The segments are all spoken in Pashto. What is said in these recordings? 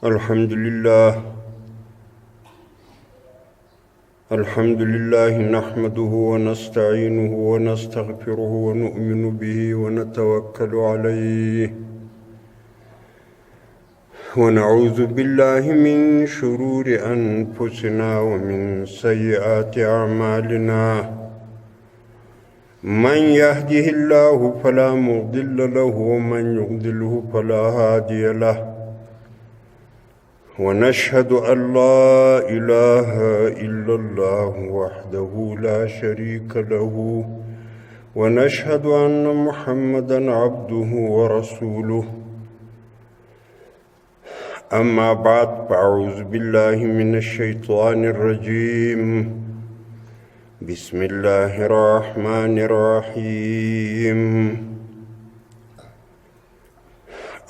الحمد لله نحمده ونستعينه ونستغفره ونؤمن به ونتوكل عليه ونعوذ بالله من شرور أنفسنا ومن سيئات أعمالنا من يهده الله فلا مضل له ومن يضلله فلا هادي له ونشهد أن لا إله إلا الله وحده لا شريك له ونشهد أن محمدًا عبده ورسوله أما بعد فأعوذ بالله من الشيطان الرجيم بسم الله الرحمن الرحيم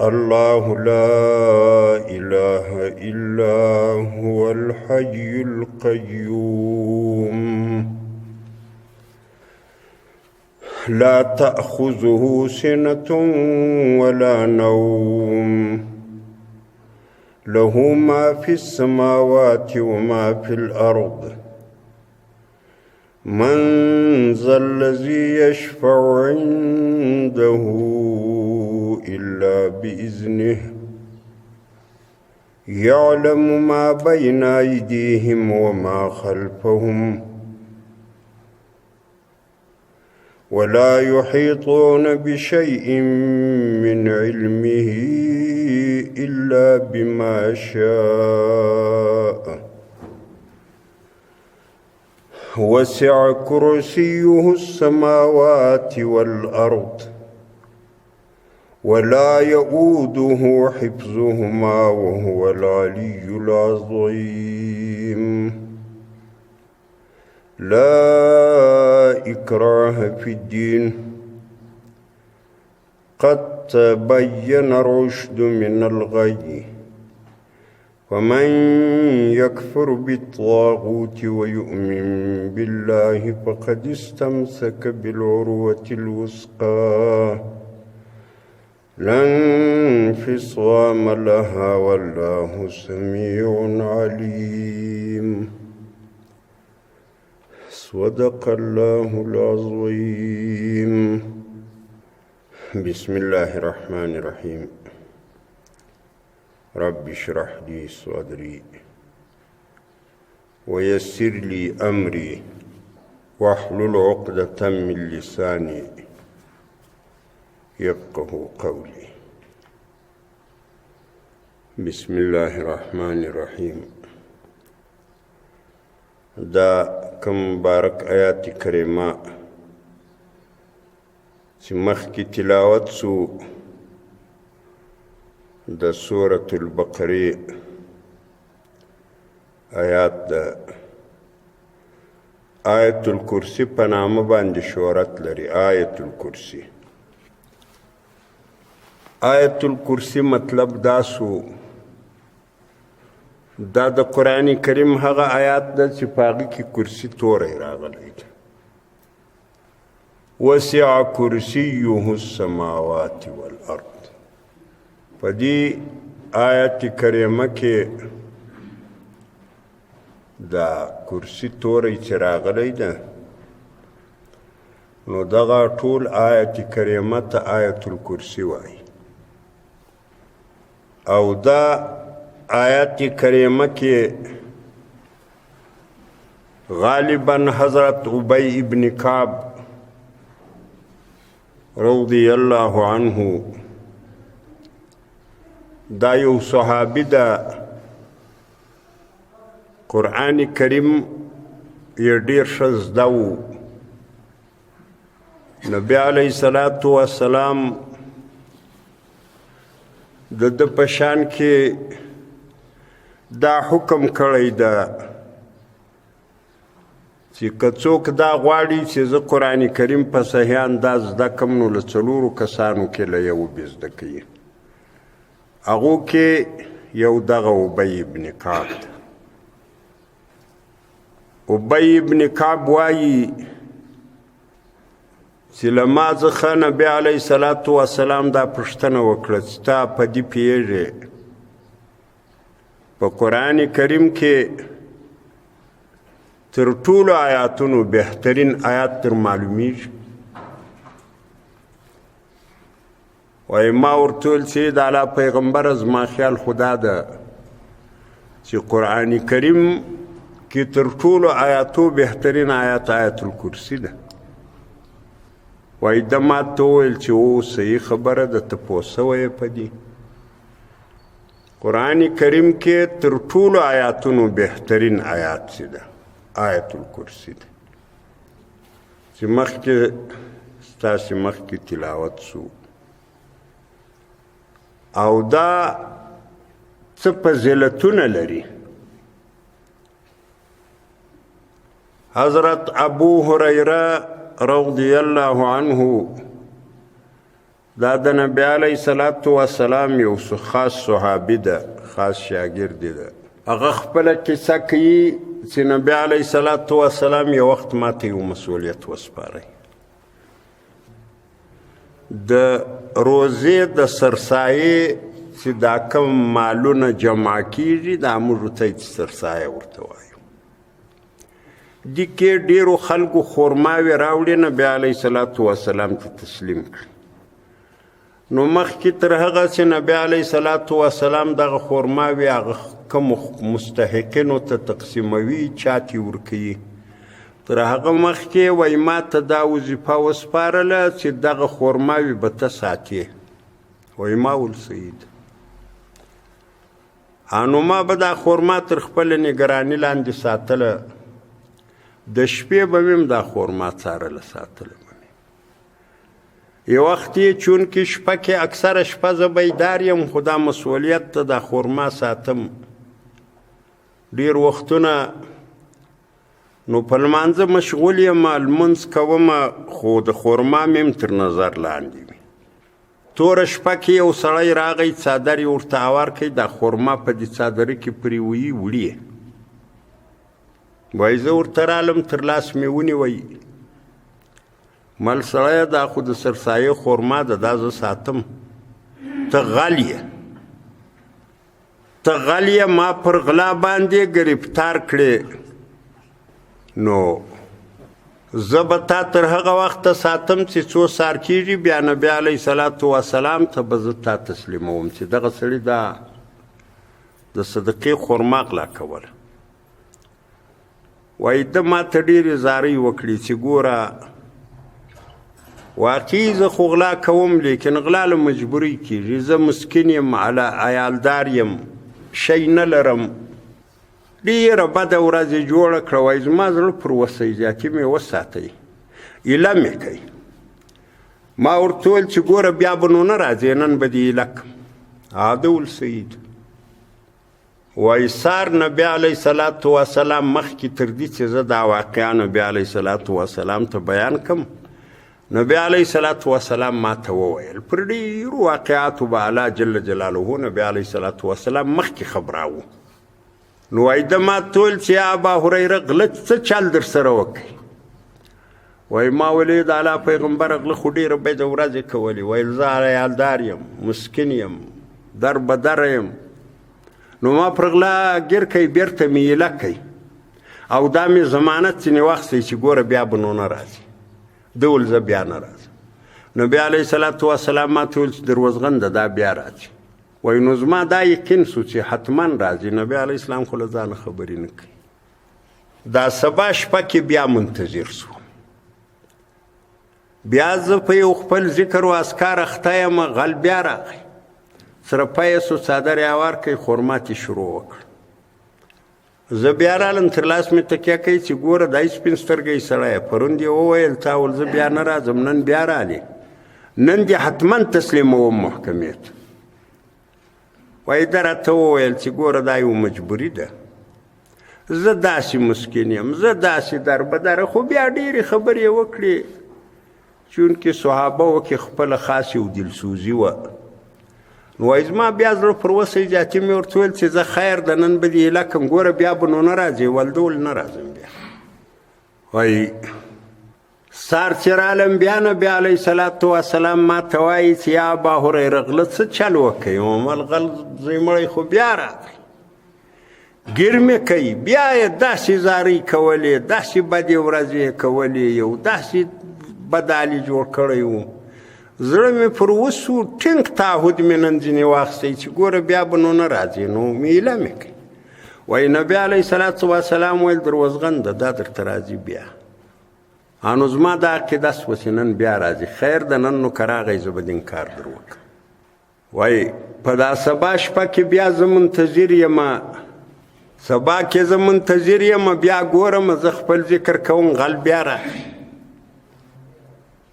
الله لا إله إلا هو الحي القيوم لا تأخذه سنة ولا نوم له ما في السماوات وما في الأرض من ذا الذي يشفع عنده إلا بإذنه يعلم ما بين أيديهم وما خلفهم ولا يحيطون بشيء من علمه إلا بما شاء وسع كرسيه السماوات والأرض ولا يؤوده حفظهما وهو العلي العظيم لا إكراه في الدين قد تبين الرشد من الغي ومن يكفر بالطاغوت ويؤمن بالله فقد استمسك بالعروة الوثقى لا انفصام لها والله سميع عليم صدق الله العظيم بسم الله الرحمن الرحيم رب اشرح لي صدري ويسر لي أمري واحلل عقدة من لساني يفقه قولي بسم الله الرحمن الرحيم دا کم بارک آیات کریمه چې مخکې تلاوت سو د سورة البقره آیات د آیت الکرسی په نامه باندې شهرت لري آیت الکرسی آیت الکرسی مطلب دا سو دا د قرآن کریم هغه آیات ده چې په هغې کې کرسی توری راغلی ده وسع کرسیه السماوات والارض په دې آیت کریمه کې دا کرسی توری چې راغلی ده نو دغه ټول آیت کریمه ته آیت الکرسی وایي او دا آیات کریمه کې غالباً حضرت ابی ابن کعب رضی اللہ عنہ دا یو صحابی دا قرآن کریم یې ډیر ښه زده و نبی علیه الصلاة والسلام د ده په شان کې دا حکم کړی ده چې که څوک دا غواړي چې زه قرآن کریم په صحیح انداز زده کړم نو له څلورو کسانو کې له یو بې زده کوي هغو کې یو دغه ابی ابن کعب ده ابی ابن کعب وایي چې له ما څخه نبي علیه الصلاة والسلام دا پوښتنه وکړه چې تا په دې پوهېږې په قرآن کریم کې تر ټولو آیاتونو بهترین آیات تر معلومیږي. وایي ما ورته ویل چې د الله پیغمبره زما خیال خدا ده چې قرآن کریم کې تر ټولو آیاتو بهترین آیات آیت الکرسی ده. وایي ده ما ته وویل چې او صحیح خبره ده، ته پوه سوی په دې. قرآن کریم کې تر ټولو آیاتونو بهترین آیات چې ده آیت الکرسی ده، چې مخکې ستاسې مخکې تلاوت سو. او دا څه فضیلتونه لري. حضرت ابو هریره رضی الله عنه دا د نبی علیه صلات وسلام یو خاص صحابي ده، خاص شاګرد ده. هغه خپله کیسه کوي چې نبی علیه صلات وسلام یو وخت ماته یو مسؤلیت وسپاری. د روزې د سرسایې چې دا کوم مالونه جمع کیږي دا موږ ته سرسایه ورته وایو. دې کې ډېرو خلکو خرماوې راوړې نبي علیه صلات وسلام ته تسلیم کړي. نو مخکې تر هغه چې نبي علیه صلات وسلام دغه خرماوې هغه کوم مستحقینو ته تقسیموي، چاته ورکوي. تر هغه مخکې وایي ما ته دا وظیفه وسپارله چې دغه خرماوې به ته ساتې. وایي ما ول سید. نو ما به دا خرما تر خپله نګراني لاندې ساتله. د شپې به مې هم دا خرما څارله ساتله. یو وخت یې چونکې شپه کې اکثره شپه زه بیدار یم، خو دا مسؤلیت ته دا خرما ساتم. ډېر وختونه نو په لمانځه مشغول یم، لمونځ کومه، خو د خرما مې هم تر نظر لاندې وي. توره شپه کې یو سړی راغی، څادر یې ورته هوار کړي، دا خرما په دې څادره کې پرې ویي وړي. وایي زه ورته رالم، تر لاس مې ونیوی. مل سړیه دا خو د سرسایې خرما ده، دا زه ساتم. ته غل یې، ته غل یې، ما پر غلا باندې ګرفتار کړې. نو زه به تا تر هغه وخته ساتم چې څو سار کېږي، بیا نبي علیه صلات وسلام ته به زه تا تسلیموم چې دغه سړي دا د صدقې خرما غلا کوله. وایي ده ما ته ډېرې زارۍ وکړي چې ګوره واقعي زه خو غلا کوم، لیکن غلا له مجبورۍ کېږي. زه مسکین یم، عیالدار یم، شی نه لرم. ډېره بده ورځ یې جوړه کړه. وایي زما زړه پر وصیاتي مې وساتئ، ایله مې کوي. ما ورته ویل چې ګوره بیا به نو نه راځې، نن به دې ایله کړم. عادول سید. وایي سار نبي علیه صلات وسلام مخکې تر دې چې زه دا واقعه نبي علیه صلات وسلام ته بیان کړم، نبي علیه صلات وسلام ما ته وویل. پر ډېرو واقعاتو به الله جل جلاله نبي علیه صلات وسلام مخکې خبراوه. نو وایي ده ما ته ویل چې یا ابا هریره غله څه چل در سره وکړي. وایي ما ویلې د الله پیغمبره غله خو ډېره بده ورځې کولې. ویل زه عیالدار یم، مسکین یم، در بدره یم. نو ما پر غلا ګیر کوي، بیرته مې ایله کوي، او دا مې ضمانت ځینې واخیستی چې ګوره بیا به نو نه راځي. ده ویل زه بیا نه راځم. نبي علیه صلات وسلام ما ته ویل چې دروزغنده دا بیا راځي. وایي نو زما دا یقین سو چې حتما راځي. نبي علیه السلام خو له ځانه خبرې نه کوي. دا سبا شپه کې بیا منتظر سو. بیا زه په یو خپل ذکر و اذکار اخته یم، غل بیا راغی، سرپی سو، څادر یې هوار کړی، خرما تې شروع وکړ. زه بیا رالم، تر لاس مې تکیه کوي چې ګوره دا سپین سترګی سړی پرون دې وویل تا ول زه بیا نه راځم، نن بیا رالې، نن دې حتما تسلیموم محکمې ته. وایي ده راته وویل چې ګوره دا یو مجبوري ده، زه داسې مسکین یم، زه داسې دربدره. خو بیا ډېرې خبرې وکړې، چونکې صحابه کې خپله خاص یو دلسوزي وه. نو وایي زما بیا زړه پر وسې جاتي مې ورته ویل چې زه خیر ده نن به دې ایله کړم، ګوره بیا به نو نه راځې. ولده ول نه راځم بیا. وایي سار چې رالم بیا نبي علیه صلات وسلام ما ته وایي چې یا ابا هریره غله څه چل وکړئ. ممل غل زوی مړی خو بیا راغی. ګیر مې کوي، بیا یې داسې زارۍ کولې، داسې بدې ورځې یې کولې، یو داسې بد حالي جوړ کړی و. زړه مې پر وسو، ټینګ تعهد مې نن ځینې واخیستی چې ګوره بیا به نو نه راځې. نو میله مې کوي. وایي نبي علیه صلات وسلام ویل دروزغنده دا درته راځي بیا. نو زما دا عقیده سوه چې نن بیا راځي. خیر ده نن نو که راغی زه به د انکار در وکړم. وایي په دا سبا شپه کې بیا زه منتظر یم، سبا کې زه منتظر یم، بیا ګورم زه خپل ذکر کوم غل بیا راغی.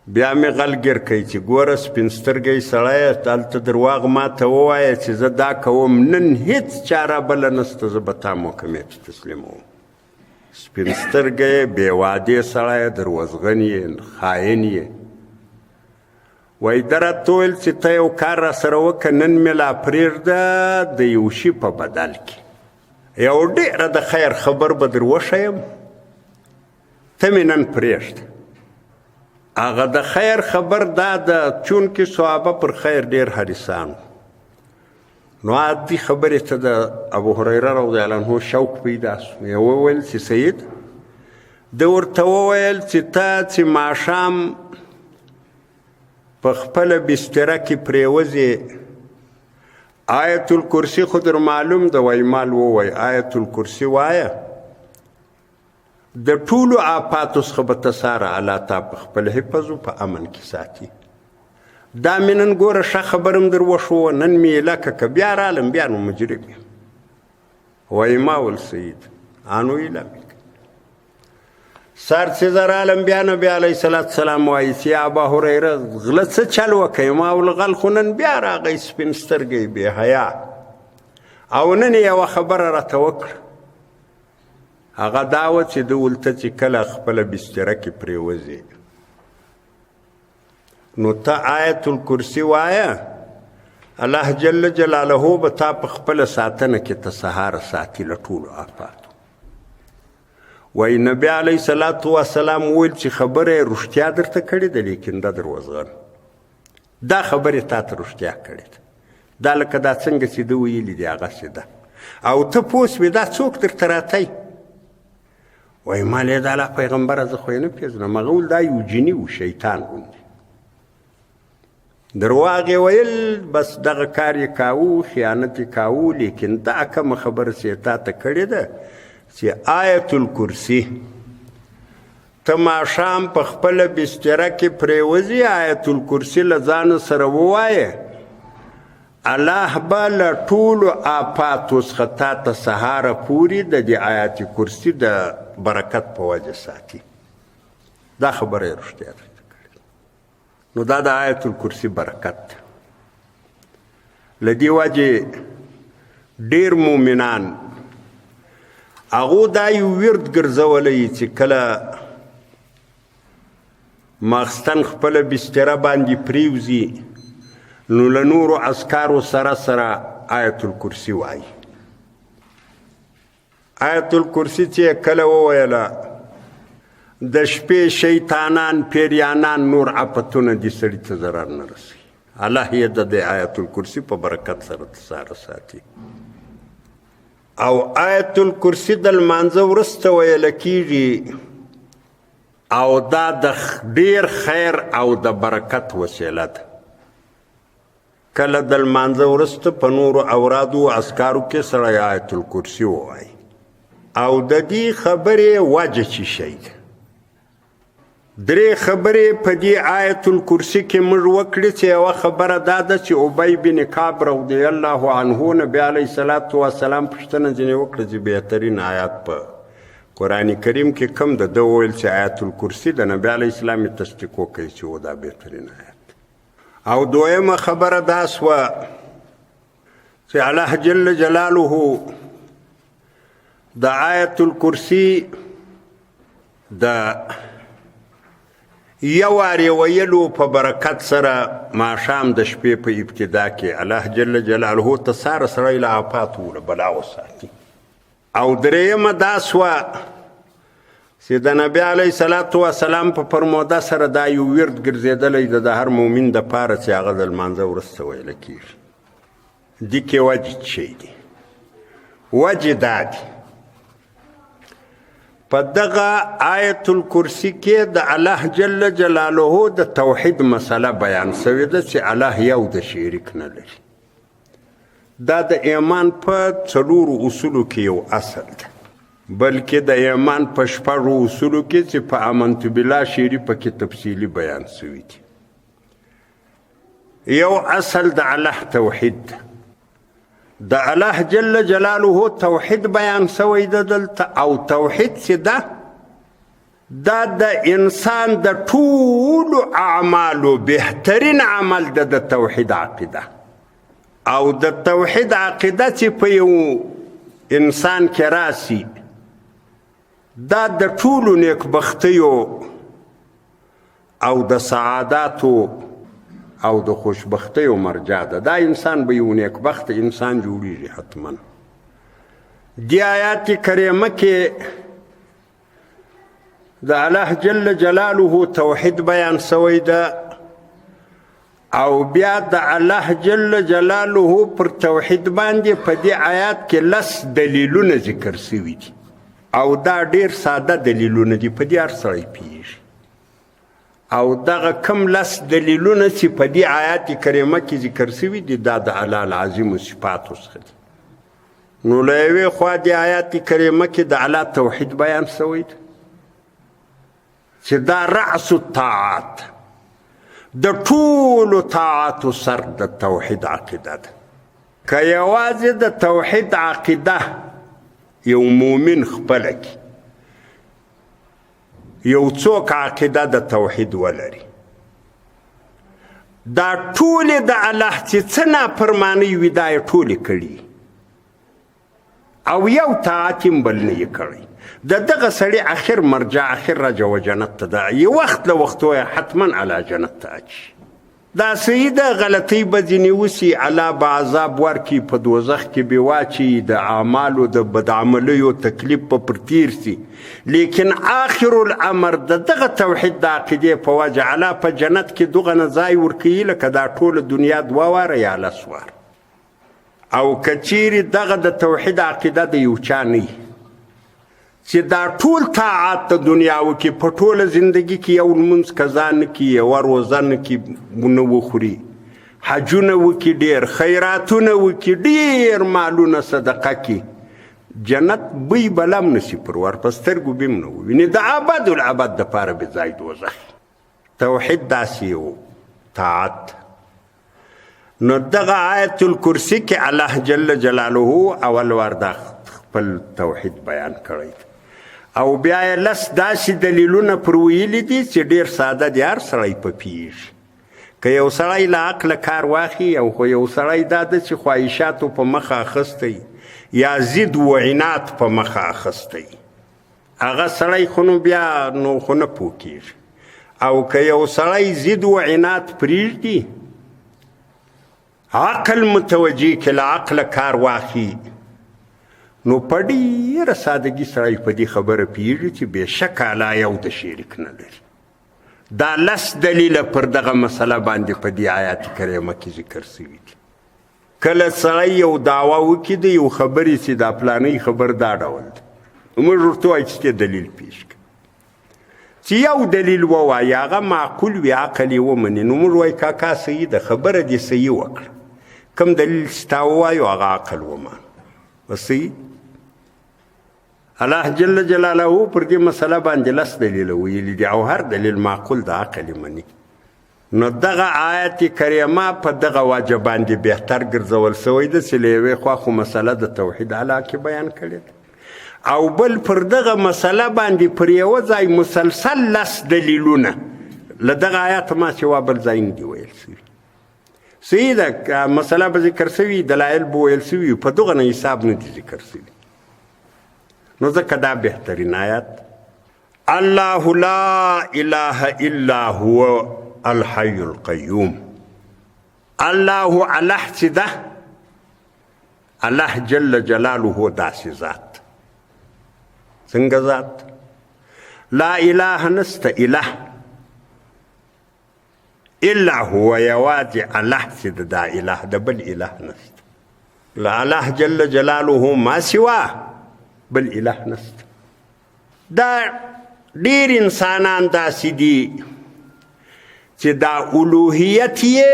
بیا مې غل ګیر کوي چې ګوره سپین سترګی سړیه هلته درواغ ما ته ووایه چې زه دا کوم، نن هېڅ چاره بله نسته، زه به تا محکمې ته تسلیموم. سپین سترګی بې وعدې سړی، دروزغن یې، خاین یې. وایي ده راته وویل چې ته یو کار را سره وکړه، نن مې لا پرېږده د یو شي په بدل کې یو ډېره د خیر خبر به در وښیم، ته مې نن پرېږده. هغه د خیر خبر دا ده چونکې صحابه پر خیر ډېر حریصان وو. نو عادي خبرې ته د ابو هریره رضی الله عنه شوق پیدا سو. یې وویل چې سید، ده ورته وویل چې ته چې ماښام په خپله بستره کې پرېوځې، آیت الکرسي خو در معلوم ده. وایي مال ووایي آیت الکرسي وایه، د ټولو آفاتو څخه به ته ساره الله تا په خپل حفظ و په امن کې ساتي. دا مې نن ګوره ښه خبر هم در وښوه، نن مې ایله که بیا رالم بیا نو مجرم یم. وایي ما ول سید انو ایله مې سر چې زه رالم بیا نبي علیه صلات سلام وایي چې ابا هریره غله څه چل وکئ؟ ما ول غل خو نن بیا راغی سپین سترګی بې حیا، او نن یې یوه خبره راته وکړه. هغه دا وه چې ده ولته چې کله خپله بستره کې پرېوځې نو ته آیت الکرسي وایه، الله جل جلاله به تا په خپله ساتنه کې ته سهاره ساتي له ټولو آفاتو. وایي نبي علیه صلات وسلام وویل چې خبره یې رښتیا درته کړې ده، لیکن دا دروزغن، دا خبرې تا ته رښتیا کړې ده، دا لکه دا څنګه چې ده ویلي دي هغسې ده، او ته پوه سوې دا څوک درته راتی؟ وایي ما له د الله پیغمبره زه خو یې نه پېژنم. هغه ویل دا یو جني و، شیطان غوندې. درواغ یې ویل، بس دغه کار یې کاوه، خیانت یې کاوه، لیکن دا کومه خبره چې یې تا ته کړې ده چې آیت الکرسي ته ماښام په خپله بستره کې پرېوځي، آیت الکرسي له ځانه سره ووایه، الله به له ټولو آفاتو څخه تا ته سهاره پورې د دې آیت کرسي د برکت په وجه ساتي. دا خبره یې رښتیا ده. نو دا د آیت الکرسي برکت ده. له دې وجې ډېر مؤمنان هغو دا یو ورد ګرځولی چې کله ماخستن خپله بستره باندې پرېوځي نو له نورو اذکارو سره سره آیت الکرسي وایي. آیت الکرسي چې کله وویله د شپې شیطانان، پیریانان، نور آفتونه دې سړي ته ضرر نه رسوي. الله یې د دې آیت الکرسي په برکت سره ساره ساتي. او آیت الکرسي د لمانځه وروسته ویله کېږي، او دا د ډېر خیر او د برکت وسیله ده. کله د لمانځه وروسته په نورو اورادو و اذکارو کې سړی آیت الکرسي ووایي. او د دې خبرې وجه چې شی ده، درې خبرې په دې آیت الکرسي کې موږ وکړې چې یوه خبره دا ده چې ابی بن کعب رضی الله عنه نبي علیه صلات وسلام پوښتنه ځینې وکړه چې بهترین آیات په قرآن کریم کې کوم ده؟ ده وویل چې آیت الکرسي د نبي علیه السلام یې تصدیق وکړي چې و دا بهترین آیات. او دویمه خبره دا سوه چې الله جل جلاله د آیت الکرسي د یو وارې ویلو په برکت سره ماښام د شپې په ابتدا کې الله جل جلاله ته ساره سړی له آفاتو له بلاو ساتي. او درېیمه دا سوه چې د نبي علیه صلات وسلام په فرموده سره دا یو ورد ګرځېدلی د هر مؤمن دپاره چې هغه د لمانځه وروسته ویله کېږي. دې کې وجه څه شی دی؟ وجه دا دی په دغه آیت الکرسی کې د الله جل جلاله د توحید مسله بیان شوې ده چې الله یو د شریک نه لري. دا د ایمان په 4 اصولو کې یو اصل ده، بلکې د ایمان په 6 اصولو کې چې په آمنت بالله شریف کې تفصیلی بیان شوی دي. یو اصل د الله توحید ده، د الله جل جلاله توحید بیان شوی ده دلته، او توحید چې ده دا د انسان د ټولو اعمالو بهترین عمل ده د توحید عقیده. او د توحید عقیده چې په یو انسان کې راسي دا د ټولو نیکبختیو او د سعاداتو او د خوشبختیو مرجع ده. دا انسان به یو نیکبخت انسان جوړیږي حتما. دی آیات کریمه کې د الله جل جلاله توحید بیان شوی ده، او بیا د الله جل جلاله پر توحید باندې په دې آیات کې 10 دلیلونه ذکر شوي دي، او دا ډیر ساده دلیلونه دي، په دې هر سړی پوهیږي. او دغه کم 10 دلیلونه چې په دې آیات کریمه کې ذکر شوي دي دا د الله العظیم صفاتو څخه دي. نو له یوې خوا دې آیات کریمه کې د الله توحید بیان شوی دی چې دا رأس الطاعات، د ټولو طاعاتو سر د توحید عقیده ده. که یوازې د توحید عقیده یو مؤمن خپله کړي، یو څوک عقیده د توحید ولري، دا ټولې د الله چې څه نافرمانۍ وي دا یې ټولې کړي، او یو طاعت یې بل نه یې کړی، د دغه سړي اخر مرجع اخر رجوع جنت ته ده. یو وخت له وختو حتما علی جنت ته اچي. دا سیده غلطی به ځینې وسي، الله به عذاب ورکړي، په دوزخ کې به واچي، د اعمالو د بدعملیو تکلیف به پر تیر سي، لیکن آخر الامر د دغه توحید د عقیدې په وجه الله په جنت کې دغه نه ځای ورکوي لکه دا ټوله دنیا 2 واره یا 10 واره. او که چیرې دغه د توحید عقیده د یو چا نه چې دا ټول طاعات د دنیاو کې په ټوله زندگی کې یو لمونځ قضا نه کړي، یوه روزه نه کړي، نه وخوري، حجونه وکړي، ډېر خیراتونه وکړي، ډېر مالونه صدقه کړي، جنت بوی بلم نشي پر ور په سترګو به هم نه وویني، د ابد الابد دپاره به ځای دوزخ. توحید داسې یو طاعت. نو دغه آیت الکرسی کې الله جل جلاله اول وار دا خپل توحید بیان کړی، او بیا یې 10 داسې دلیلونه پر ویلي دي چې ډېر ساده دي، هر سړی په پوهېږي. که یو سړی له عقله کار واخلي، او خو یو سړی دا ده چې خواهشاتو په مخه اخیستی یا ضد و عناد په مخه اخیستی، هغه سړی خو نو بیا نو خو نه پوه کېږي. او که یو سړی ضد و عناد پرېږدي، عقل متوجه که له عقله کار واخلي، نو په ډېره سادګي سړی په دې خبره پوهېږي چې بېشکه الله یو د شریک نه لري. دا 10 دلیله پر دغه مسله باندې په دې آیات کریمه کې ذکر شوي دي. کله سړی یو دعوه وکړي د یو خبرې چې دا پلانۍ خبر دا ډول دی، موږ ورته وایو چې دلیل پیش کړه، چې یو دلیل ووایي هغه معقول وي، عقل یې ومني، نو موږ وایو کاکا صحیح ده، خبره دې صحیح وکړه، کوم دلیل چې تا ووایو هغه عقل ومانه. صحیح. الله جل جلاله پر دې مسله باندې 10 دلیله ویلي دي، او هر دلیل معقول د عقل مني. نو دغه آیت کریمه په دغه وجه باندې بهتر ګرځول شوی ده چې له یوې خوا خو مسله د توحید الله کې بیان کړې ده، او بل پر دغه مسله باندې پر یوه ځای مسلسل 10 دلیلونه له دغه آیات ما سوا بل ځای نه دي ویل شوي. صحیح ده، مسله به ذکر شوي، دلایل به ویل شوي، په دغه نه حساب نه دي ذکر شوي. نو ځکه دا بهترین آیات. الله لا اله الا هو الحي القيوم. الله الله چې ده، الله جل جلاله داسې ذات. څنګه ذات؟ لا اله نسته اله الا هو، یوازې الله چې ده دا اله ده، بل اله نسته. له الله جل جلاله ما سوا بل اله نسته. دا ډیر انسانان داسې دي چې دا الوهیت یې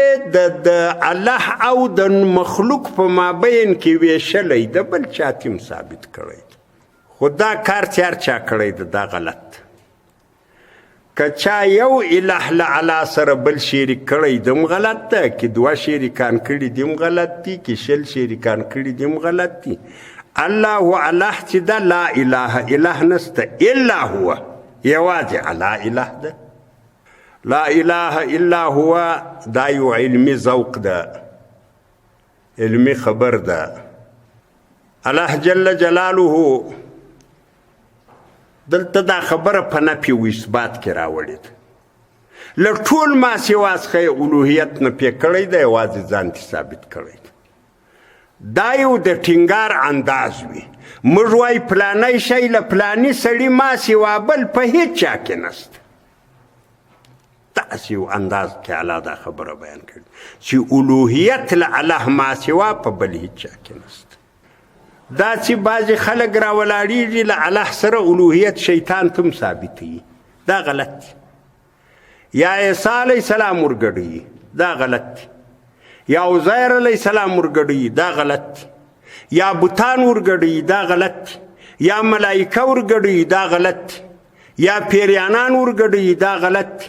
د الله او د مخلوق په مابین کې ویشلی د بل چا تیم ثابت کړی دی. خو دا کار چې هر چا کړی دی دا غلط. که چا یو اله له الله سره بل شریک کړی دی هم غلط ده، که دوه شریکان کړي دي هم غلط دي، که شل شریکان کړي دي هم غلط دي. الله الله چې ده لا اله اله نسته الا هو، یوازې الله اله ده. لا اله الا هو دا یو علمی ذوق ده، علمی خبر ده. الله جل جلاله دلته دا خبره په نفي و اثبات کې راوړې ده. له ټول ما سوا څخه الوهیت نه پې کړی ده، یوازې ځان ته ثابت کړی ده. دا یو د ټینګار انداز وي. موږ وایي پلانی شی له پلاني سړي ما سوا بل په هیڅ چا کې نسته. داسې یو انداز کې الله دا خبره بیان کړي چې الوهیت له الله ما سوا په بل هیڅ چا کې نسته. دا چې بعضې خلک راولاړېږي له الله سره الوهیت شیطان ته هم ثابتوي، دا غلط دی. یا عیسی علیه السلام ورګډوي، دا غلط دی. یا عزیر علیه السلام ورګډوي، دا غلط دی. یا بوتان ورګډوي، دا غلط دی. یا ملائکه ورګډوي، دا غلط دی. یا پیریانان ورګډوي، دا غلط دی.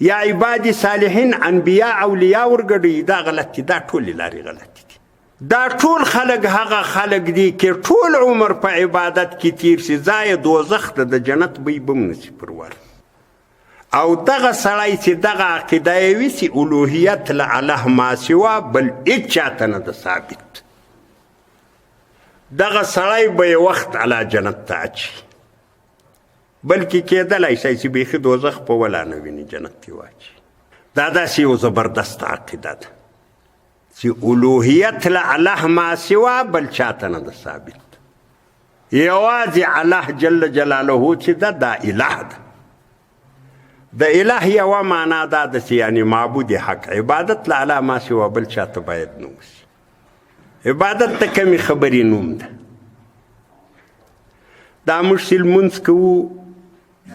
یا عباد صالحین انبیاء اولیاء ورګډوي، دا غلط دی. دا ټولې لارې غلط دي. دا ټول خلق هغه خلق دي چې ټول عمر په عبادت کې تیر شي، ځای دوزخ ته د جنت بوی بم نشي پرور. او دغه سړی چې دغه عقیده یې وي چې الوهیت له الله ما سوا بل هېڅ چاته نه ده ثابت، دغه سړی به یې وخت الله جنت ته اچي، بلکې کېدلی شي چې بیخي دوزخ په ولا نه ویني جنت ته واچي. دا داسې یو زبردست عقیده ده چې الوهیت له الله ما سوا بل چاته نه ده ثابت. یوازې الله جل جلاله چې ده دا اله ده. د اله یوه معنا دا ده چې یعنې معبود حق، عبادت له الله ما سوا بل چاته باید نه وشي. عبادت د کمې خبرې نوم ده. دا موږ چې لمونځ کوو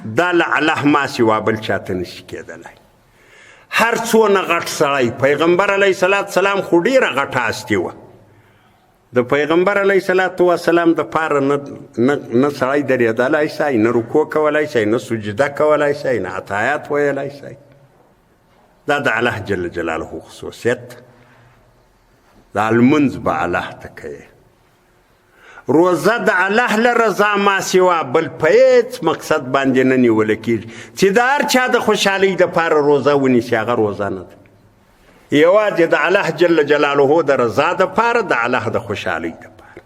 دا له الله ما سوا بل چاته نشي کېدلی. هر څونه غټ سړی، پیغمبر علیه السلام خو ډېره غټه هستي وه. د پیغمبر علیه السلام دپاره نه سړی درېدلی شي، نه رکوع کولی شي، نه سجده کولی شي، نه اتحیات ویلی شي. دا د الله جل جلاله خصوصیت. دا لمونځ به الله ته کوي. روزه د الله له رضا ما سوا بل په هېڅ مقصد باندې نه نیوله کېږي چې د هر چا د خوشحالۍ دپاره روزه ونیسي، هغه روزه نه ده. یوازې د الله جل جلاله د رضا دپاره، د الله د خوشحالۍ دپاره.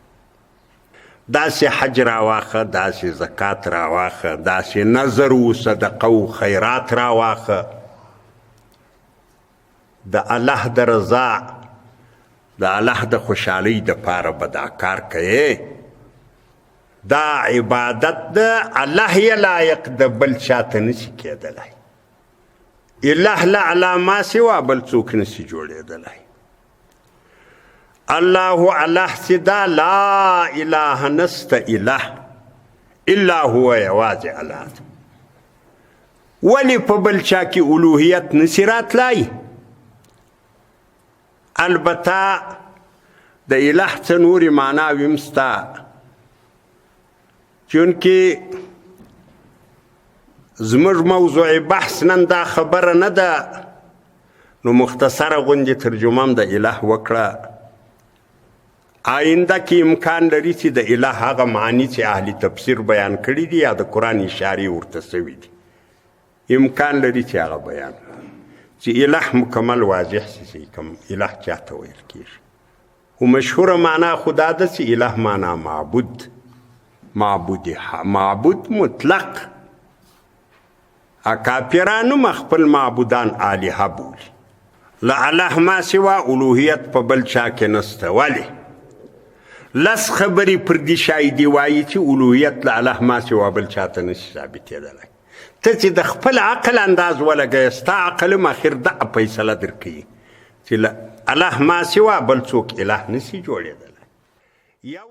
داسې حج راواخه، داسې زکات راواخه، داسې نظر و صدقه و خیرات راواخه. د الله د رضا، د الله د خوشحالۍ دپاره به دا کار کوي. دا عبادت ده، الله یې لایق ده، بل چاته نشي کېدلی. اله له الله ما سوا بل څوک نشي جوړېدلی. الله الله چې دا لا اله نسته اله الا هو، یوازې الله ده. ولې په بل چا کې الوهیت نشي راتلی؟ البته د اله څه نورې معناوې هم شته، چونکې زموږ موضوع بحث نن دا خبره نه ده، نو مختصره غوندې ترجمه هم د اله وکړه. آینده کې امکان لري چې د اله هغه معنی چې اهل تفسیر بیان کړي دي یا د قرآن اشارې ورته سوي دي، امکان لري چې هغه بیان چې اله مکمل واضح شي کوم اله چاته ویل کېږي. خو مشهوره معنا خدا ده چې اله معنا معبود، معبود مطلق. کافرانو خپل معبودان الهه بولي. له الله ما سوا الوهیت په بل چا کې نسته. ولې؟ لس خبرې پر دې شاهدي وایي چې الوهیت له الله ما سوا بل چاته نشي ثابتېدلی. ته چې د خپل عقل انداز ولګوې، ستا عقل هم اخر دغه فیصله درکوي چې له الله ما سوا بل څوک اله نشي جوړېدلی. یو